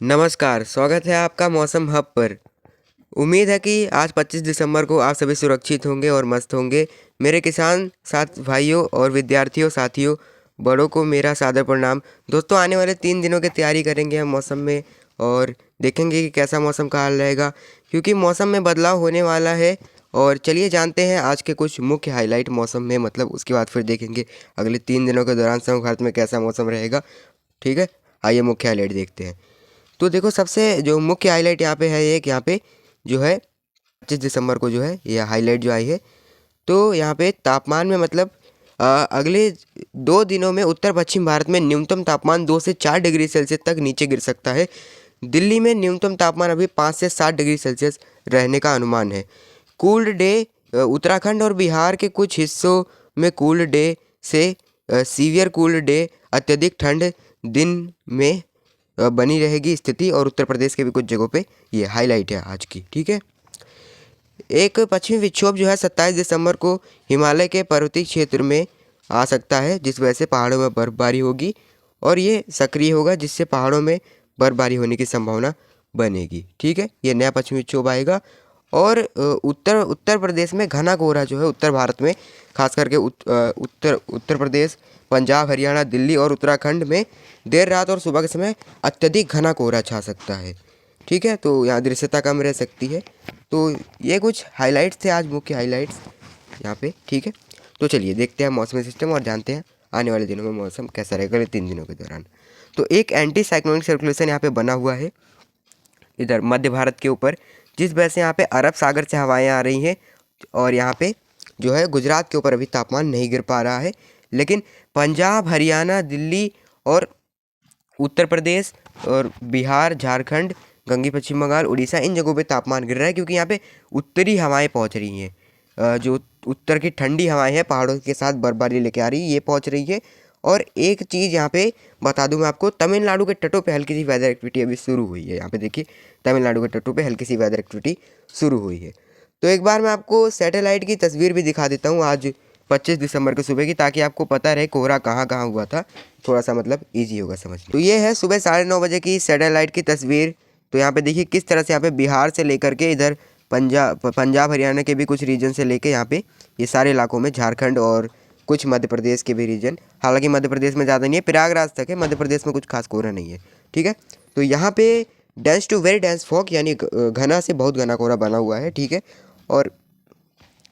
नमस्कार, स्वागत है आपका मौसम हब पर। उम्मीद है कि आज 25 दिसंबर को आप सभी सुरक्षित होंगे और मस्त होंगे। मेरे किसान साथ भाइयों और विद्यार्थियों साथियों, बड़ों को मेरा सादर प्रणाम। दोस्तों, आने वाले 3 दिनों की तैयारी करेंगे हम मौसम में और देखेंगे कि कैसा मौसम का हाल रहेगा, क्योंकि मौसम में बदलाव होने वाला है। और चलिए जानते हैं आज के कुछ मुख्य हाईलाइट मौसम में, मतलब उसके बाद फिर देखेंगे अगले 3 दिनों के दौरान समग्र भारत में कैसा मौसम रहेगा। ठीक है, आइए मुख्य हाईलाइट देखते हैं। तो देखो, सबसे जो मुख्य हाईलाइट यहाँ पे है, एक यहाँ पे जो है 25 दिसंबर को जो है ये हाईलाइट जो आई है, तो यहाँ पे तापमान में मतलब अगले 2 दिनों में उत्तर पश्चिम भारत में न्यूनतम तापमान 2 से 4 डिग्री सेल्सियस तक नीचे गिर सकता है। दिल्ली में न्यूनतम तापमान अभी 5 से 7 डिग्री सेल्सियस रहने का अनुमान है। कूल्ड डे उत्तराखंड और बिहार के कुछ हिस्सों में कूल्ड डे से सीवियर कूल्ड डे, अत्यधिक ठंड दिन में बनी रहेगी स्थिति, और उत्तर प्रदेश के भी कुछ जगहों पे ये हाईलाइट है आज की। ठीक है, एक पश्चिमी विक्षोभ जो है 27 दिसंबर को हिमालय के पर्वतीय क्षेत्र में आ सकता है, जिस वजह से पहाड़ों में बर्फबारी होगी और ये सक्रिय होगा, जिससे पहाड़ों में बर्फबारी होने की संभावना बनेगी। ठीक है, ये नया पश्चिमी विक्षोभ आएगा और उत्तर प्रदेश में घना कोहरा जो है उत्तर भारत में, खास करके उत्तर प्रदेश, पंजाब, हरियाणा, दिल्ली और उत्तराखंड में देर रात और सुबह के समय अत्यधिक घना कोहरा छा सकता है। ठीक है, तो यहाँ दृश्यता कम रह सकती है। तो ये कुछ हाइलाइट्स थे आज, मुख्य हाइलाइट्स यहाँ पे। ठीक है, तो चलिए देखते हैं मौसमी सिस्टम और जानते हैं आने वाले दिनों में मौसम कैसा रहेगा अगले 3 दिनों के दौरान। तो एक एंटी साइक्लोनिक सर्कुलेशन यहाँ पे बना हुआ है इधर मध्य भारत के ऊपर, जिस वजह से यहाँ पे अरब सागर से हवाएं आ रही हैं और यहाँ पे जो है गुजरात के ऊपर अभी तापमान नहीं गिर पा रहा है, लेकिन पंजाब, हरियाणा, दिल्ली और उत्तर प्रदेश और बिहार, झारखंड, गंगी पश्चिम बंगाल, उड़ीसा, इन जगहों पे तापमान गिर रहा है, क्योंकि यहाँ पे उत्तरी हवाएं पहुँच रही हैं। जो उत्तर की ठंडी हवाएं हैं पहाड़ों के साथ बर्फबारी लेके आ रही है, ये पहुँच रही है। और एक चीज़ यहाँ पे बता दूं मैं आपको, तमिलनाडु के तटों पे हल्की सी वेदर एक्टिविटी अभी शुरू हुई है। यहाँ पे देखिए, तमिलनाडु के तटों पे हल्की सी वेदर एक्टिविटी शुरू हुई है। तो एक बार मैं आपको सैटेलाइट की तस्वीर भी दिखा देता हूँ आज 25 दिसंबर को सुबह की, ताकि आपको पता रहे कोहरा कहाँ कहाँ हुआ था, थोड़ा सा मतलब ईजी होगा समझना। तो ये है सुबह 9:30 बजे की सैटेलाइट की तस्वीर। तो यहाँ पे देखिए किस तरह से यहाँ पे बिहार से लेकर के इधर पंजाब हरियाणा के भी कुछ रीजन से लेके यहाँ पे ये सारे इलाकों में, झारखंड और कुछ मध्य प्रदेश के भी रीजन, हालांकि मध्य प्रदेश में ज़्यादा नहीं है, प्रयागराज तक है, मध्य प्रदेश में कुछ खास कोहरा नहीं है। ठीक है, तो यहाँ पे dense to very dense fog, यानी घना से बहुत घना कोहरा बना हुआ है। ठीक है, और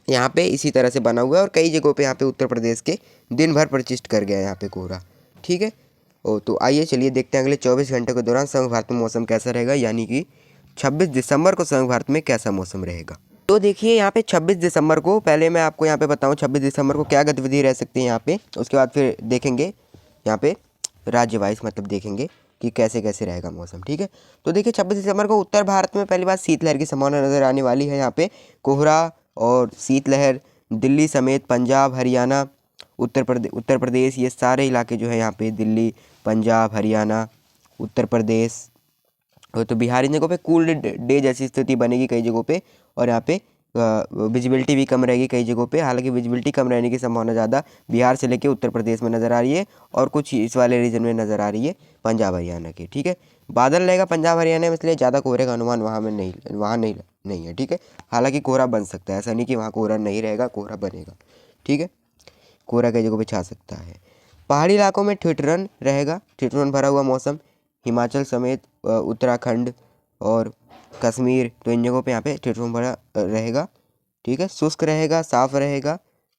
यहाँ पे इसी तरह से बना हुआ है और कई जगहों पे यहाँ पे उत्तर प्रदेश के दिन भर परसिस्ट कर गया है यहाँ पे कोहरा। ठीक है, तो आइए चलिए देखते हैं अगले 24 घंटे के दौरान समग्र भारत में मौसम कैसा रहेगा, यानी कि 26 दिसंबर को समग्र भारत में कैसा मौसम रहेगा। तो देखिए यहाँ पे 26 दिसंबर को, पहले मैं आपको यहाँ पे बताऊँ 26 दिसंबर को क्या गतिविधि रह सकती है यहाँ पे, उसके बाद फिर देखेंगे यहाँ पे राज्य वाइज, मतलब देखेंगे कि कैसे कैसे रहेगा मौसम। ठीक है, तो देखिए 26 दिसंबर को उत्तर भारत में पहली बार शीतलहर की संभावना नज़र आने वाली है। यहाँ पे कोहरा और शीतलहर दिल्ली समेत पंजाब, हरियाणा, उत्तर प्रदेश, ये सारे इलाके जो है यहाँ पे, दिल्ली, पंजाब, हरियाणा, उत्तर प्रदेश तो बिहार, इन जगहों पे कूल्ड डे जैसी स्थिति बनेगी कई जगहों पे, और यहाँ पे विजिबिलिटी भी कम रहेगी कई जगहों पे। हालांकि विजिबिलिटी कम रहने की संभावना ज़्यादा बिहार से लेके उत्तर प्रदेश में नज़र आ रही है, और कुछ इस वाले रीजन में नज़र आ रही है पंजाब हरियाणा के। ठीक है, बादल रहेगा पंजाब हरियाणा में, इसलिए ज़्यादा कोहरे का अनुमान वहाँ नहीं है। ठीक है, हालांकि कोहरा बन सकता है, ऐसा नहीं कि वहाँ कोहरा नहीं रहेगा, कोहरा बनेगा। ठीक है, कोहरा कई जगहों पे छा सकता है। पहाड़ी इलाकों में ठिठुरन रहेगा, ठिठुरन भरा हुआ मौसम, हिमाचल समेत उत्तराखंड और कश्मीर, तो इन जगहों पे यहाँ पे ठिठुरन भरा रहेगा। ठीक है, शुष्क रहेगा, साफ रहेगा।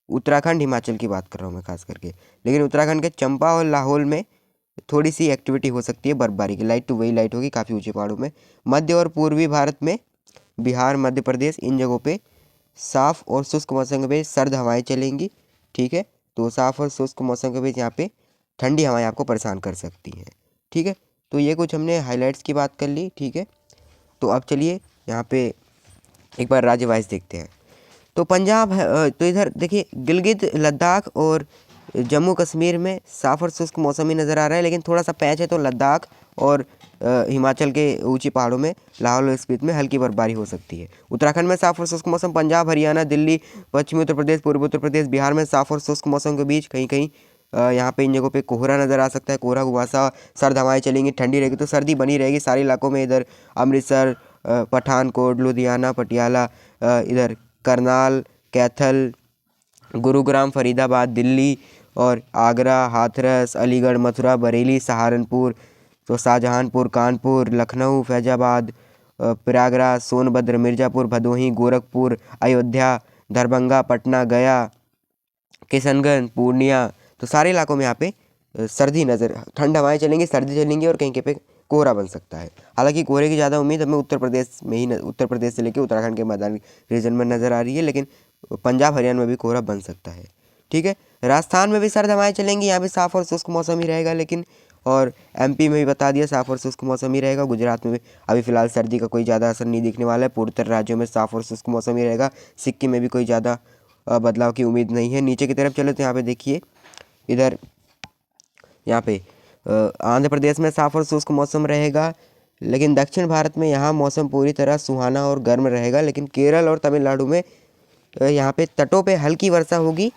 उत्तराखंड हिमाचल की बात कर रहा हूँ मैं खास करके, लेकिन उत्तराखंड के चंपा और लाहौल में थोड़ी सी एक्टिविटी हो सकती है बर्फबारी की, लाइट टू वेरी लाइट होगी काफ़ी ऊंचे पहाड़ों में। मध्य और पूर्वी भारत में बिहार, मध्य प्रदेश, इन जगहों पे साफ़ और शुष्क मौसम के बीच सर्द हवाएं चलेंगी। ठीक है, तो साफ़ और शुष्क मौसम के बीच यहाँ पे ठंडी हवाएं आपको परेशान कर सकती हैं। ठीक है, तो ये कुछ हमने हाइलाइट्स की बात कर ली। ठीक है, तो अब चलिए यहाँ पे एक बार राज्य वाइज देखते हैं। तो पंजाब तो इधर देखिए गिलगित, लद्दाख और जम्मू कश्मीर में साफ़ और शुष्क मौसम ही नज़र आ रहा है, लेकिन थोड़ा सा पैच है, तो लद्दाख और हिमाचल के ऊंची पहाड़ों में, लाहौल स्पीति में हल्की बर्फबारी हो सकती है। उत्तराखंड में साफ़ और शुष्क मौसम, पंजाब, हरियाणा, दिल्ली, पश्चिमी उत्तर प्रदेश, पूर्वी उत्तर प्रदेश, बिहार में साफ़ और शुष्क मौसम के बीच कहीं कहीं यहाँ पे इन जगहों पे कोहरा नज़र आ सकता है, कोहरा कुहासा, सर्द हवाएं चलेंगी, ठंडी रहेगी, तो सर्दी बनी रहेगी सारे इलाकों में। इधर अमृतसर, पठानकोट, लुधियाना, पटियाला, इधर करनाल, कैथल, गुरुग्राम, फरीदाबाद, दिल्ली और आगरा, हाथरस, अलीगढ़, मथुरा, बरेली, सहारनपुर, तो शाहजहांपुर, कानपुर, लखनऊ, फैजाबाद, प्रयागराज, सोनभद्र, मिर्ज़ापुर, भदोही, गोरखपुर, अयोध्या, दरभंगा, पटना, गया, किशनगंज, पूर्णिया, तो सारे इलाकों में यहाँ पे सर्दी नज़र, ठंड हवाएं चलेंगी, सर्दी चलेंगी और कहीं कहीं पे कोहरा बन सकता है। हालांकि कोहरे की ज़्यादा उम्मीद हमें उत्तर प्रदेश में ही उत्तर प्रदेश से लेकर उत्तराखंड के मैदानी रीजन में नज़र आ रही है, लेकिन पंजाब हरियाणा में भी कोहरा बन सकता है। ठीक है, राजस्थान में भी सर्द हवाएं चलेंगी, यहाँ भी साफ़ और शुष्क मौसम ही रहेगा, लेकिन और एमपी में भी बता दिया साफ़ और शुष्क मौसम ही रहेगा। गुजरात में भी अभी फ़िलहाल सर्दी का कोई ज़्यादा असर नहीं दिखने वाला है। पूर्वोत्तर राज्यों में साफ़ और शुष्क मौसम ही रहेगा। सिक्किम में भी कोई ज़्यादा बदलाव की उम्मीद नहीं है। नीचे की तरफ चले तो यहाँ पे देखिए, इधर यहाँ पे आंध्र प्रदेश में साफ़ और शुष्क मौसम रहेगा, लेकिन दक्षिण भारत में यहाँ मौसम पूरी तरह सुहाना और गर्म रहेगा। लेकिन केरल और तमिलनाडु में यहाँ पे तटों पे हल्की वर्षा होगी,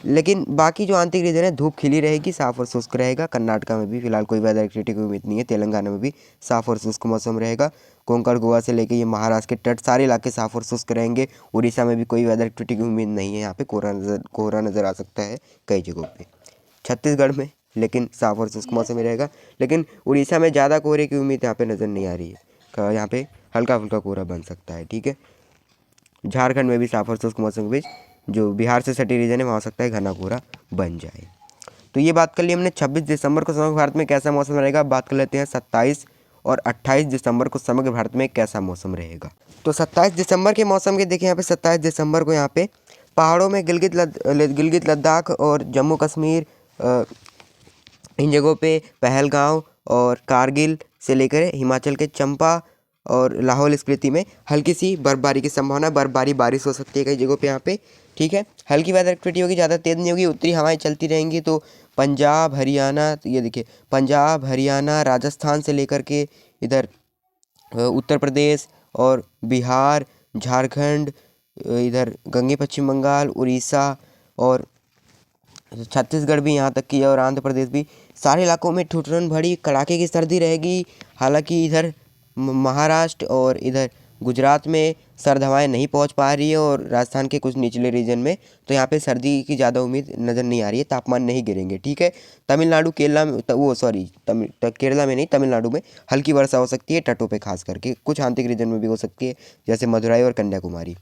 लेकिन बाकी जो आंतरिक रीजन है धूप खिली रहेगी, साफ़ और शुष्क रहेगा। कर्नाटका में भी फिलहाल कोई वेदर एक्टिविटी की उम्मीद नहीं है। तेलंगाना में भी साफ़ और शुष्क मौसम रहेगा। कोंकण, गोवा से लेके ये महाराष्ट्र के तट सारे इलाके साफ़ और शुष्क रहेंगे। उड़ीसा में भी कोई वेदर एक्टिविटी की उम्मीद नहीं है। यहाँ पे कोहरा नज़र आ सकता है कई जगहों पे। छत्तीसगढ़ में लेकिन साफ़ और शुष्क मौसम ही रहेगा, लेकिन उड़ीसा में ज़्यादा कोहरे की उम्मीद यहाँ पे नज़र नहीं आ रही है। यहाँ पे हल्का फुल्का कोहरा बन सकता है। ठीक है, झारखंड में भी साफ़ और शुष्क मौसम के बीच जो बिहार से सटी रीजन है वहाँ हो सकता है घना कोहरा बन जाए। तो ये बात कर ली हमने 26 दिसंबर को समग्र भारत में कैसा मौसम रहेगा। अब बात कर लेते हैं 27 और 28 दिसंबर को समग्र भारत में कैसा मौसम रहेगा। तो 27 दिसंबर के मौसम के देखें, यहाँ पे 27 दिसंबर को यहाँ पे पहाड़ों में गिलगित लद्दाख और जम्मू कश्मीर, इन जगहों पे पहलगांव और कारगिल से लेकर हिमाचल के चंपा और लाहौल स्पीति में हल्की सी बर्फबारी की संभावना, बर्फबारी बारिश हो सकती है कई जगहों पे यहाँ पे। ठीक है, हल्की वेदर एक्टिविटी होगी, ज़्यादा तेज़ नहीं होगी, उत्तरी हवाएं चलती रहेंगी। तो पंजाब, हरियाणा, तो ये देखिए पंजाब, हरियाणा, राजस्थान से लेकर के इधर उत्तर प्रदेश और बिहार, झारखंड, इधर गंगे पश्चिम बंगाल, उड़ीसा और छत्तीसगढ़ भी यहाँ तक की, और आंध्र प्रदेश भी, सारे इलाकों में ठुठुरन भरी कड़ाके की सर्दी रहेगी। हालांकि इधर महाराष्ट्र और इधर गुजरात में सर्द हवाएं नहीं पहुँच पा रही है, और राजस्थान के कुछ निचले रीजन में तो यहाँ पे सर्दी की ज़्यादा उम्मीद नज़र नहीं आ रही है, तापमान नहीं गिरेंगे। ठीक है, तमिलनाडु, केरला में केरला में नहीं, तमिलनाडु में हल्की वर्षा हो सकती है तटों पे, खास करके कुछ आंतरिक रीजन में भी हो सकती है, जैसे मदुराई और कन्याकुमारी।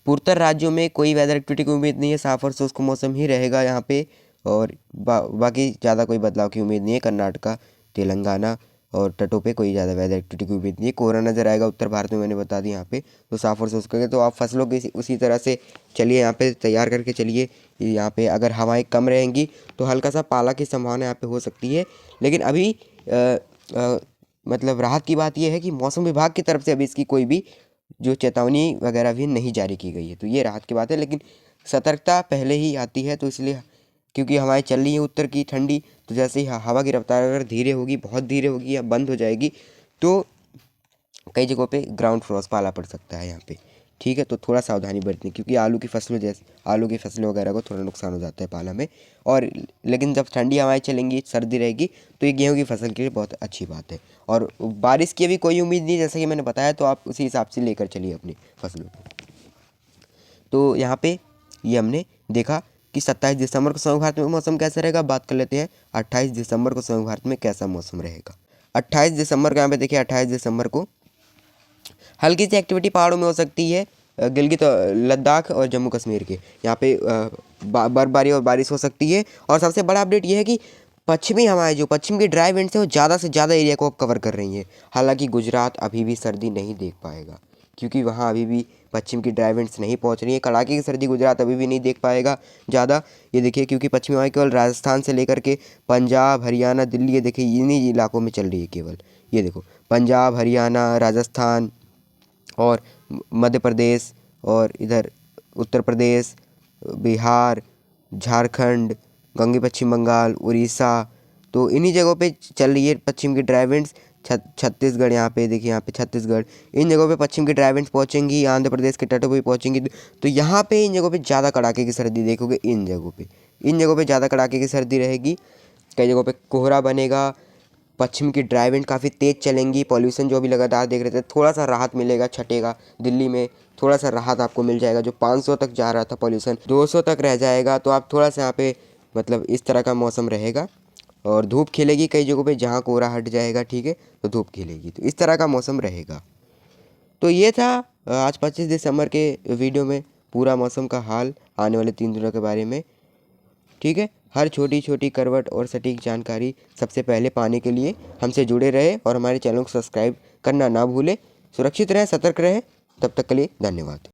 पूर्वोत्तर राज्यों में कोई वेदर एक्टिविटी की उम्मीद नहीं है, साफ़ और शुष्क मौसम ही रहेगा यहाँ पे, और बाकी ज़्यादा कोई बदलाव की उम्मीद नहीं है। कर्नाटका, तेलंगाना और तटों पे कोई ज़्यादा वेदर एक्टिविटी की उम्मीद नहीं है। कोहरा नज़र आएगा उत्तर भारत में, मैंने बता दी यहाँ पे, तो साफ़ और शुष्क है। तो आप फसलों की उसी तरह से चलिए, यहाँ पे तैयार करके चलिए। यहाँ पे अगर हवाएं कम रहेंगी तो हल्का सा पाला की संभावना यहाँ पे हो सकती है, लेकिन अभी मतलब राहत की बात यह है कि मौसम विभाग की तरफ से अभी इसकी कोई भी जो चेतावनी वगैरह भी नहीं जारी की गई है, तो ये राहत की बात है। लेकिन सतर्कता पहले ही आती है, तो इसलिए क्योंकि हवाएं चल रही हैं उत्तर की ठंडी, तो जैसे ही हवा की रफ्तार अगर धीरे होगी, बहुत धीरे होगी या बंद हो जाएगी, तो कई जगहों पे ग्राउंड फ्रोस्ट पाला पड़ सकता है यहाँ पे। ठीक है, तो थोड़ा सावधानी बरतनी, क्योंकि आलू की फसलें वगैरह को थोड़ा नुकसान हो जाता है पाला में। और लेकिन जब ठंडी हवाएं चलेंगी, सर्दी रहेगी, तो ये गेहूँ की फसल के लिए बहुत अच्छी बात है। और बारिश की भी कोई उम्मीद नहीं, जैसा कि मैंने बताया, तो आप उसी हिसाब से लेकर चलिए अपनी फसलों को। तो यहाँ पे ये हमने देखा कि 27 दिसंबर को समग्र भारत में मौसम कैसा रहेगा। बात कर लेते हैं 28 दिसंबर को समग्र भारत में कैसा मौसम रहेगा। 28 दिसंबर को यहाँ पे देखिए, 28 दिसंबर को हल्की सी एक्टिविटी पहाड़ों में हो सकती है, गिलगित लद्दाख और जम्मू कश्मीर के यहाँ पे बर्फबारी और बारिश हो सकती है। और सबसे बड़ा अपडेट ये है कि पश्चिमी हवाएं, जो पश्चिम की ड्राई विंड्स है, वो ज़्यादा से ज़्यादा एरिया को अब कवर कर रही हैं। हालांकि गुजरात अभी भी सर्दी नहीं देख पाएगा, क्योंकि वहाँ अभी भी पश्चिम की ड्राई विंड्स नहीं पहुँच रही है। कड़ाके की सर्दी गुजरात अभी भी नहीं देख पाएगा ज़्यादा। ये देखिए, क्योंकि पश्चिमी हवाएं केवल राजस्थान से लेकर के पंजाब, हरियाणा, दिल्ली, ये देखिए इन्हीं इलाकों में चल रही है केवल। ये देखो, पंजाब, हरियाणा, राजस्थान और मध्य प्रदेश और इधर उत्तर प्रदेश, बिहार, झारखंड, गंगे पश्चिम बंगाल, उड़ीसा, तो इन्हीं जगहों पे चल रही है पश्चिम की ड्राई विंड्स। छत्तीसगढ़, यहाँ पे देखिए, यहाँ पे छत्तीसगढ़, इन जगहों पे पश्चिम की ड्राई विंड्स पहुँचेंगी, आंध्र प्रदेश के तटों पे पहुँचेंगी। तो यहाँ पे इन जगहों पे ज़्यादा कड़ाके की सर्दी देखोगे। इन जगहों पे ज़्यादा कड़ाके की सर्दी रहेगी। कई जगहों पे कोहरा बनेगा। पश्चिम की ड्राई विंड काफ़ी तेज़ चलेंगी। पॉल्यूशन जो अभी लगातार देख रहे थे, थोड़ा सा राहत मिलेगा, छटेगा। दिल्ली में थोड़ा सा राहत आपको मिल जाएगा। जो 500 तक जा रहा था पॉल्यूशन, 200 तक रह जाएगा। तो आप थोड़ा सा यहाँ पे मतलब इस तरह का मौसम रहेगा। और धूप खिलेगी कई जगहों पे, जहाँ कोहरा हट जाएगा, ठीक है, तो धूप खिलेगी। तो इस तरह का मौसम रहेगा। तो ये था आज 25 दिसंबर के वीडियो में पूरा मौसम का हाल आने वाले 3 दिनों के बारे में, ठीक है। हर छोटी छोटी करवट और सटीक जानकारी सबसे पहले पाने के लिए हमसे जुड़े रहे और हमारे चैनल को सब्सक्राइब करना ना भूलें। सुरक्षित रहें, सतर्क रहें। तब तक के लिए धन्यवाद।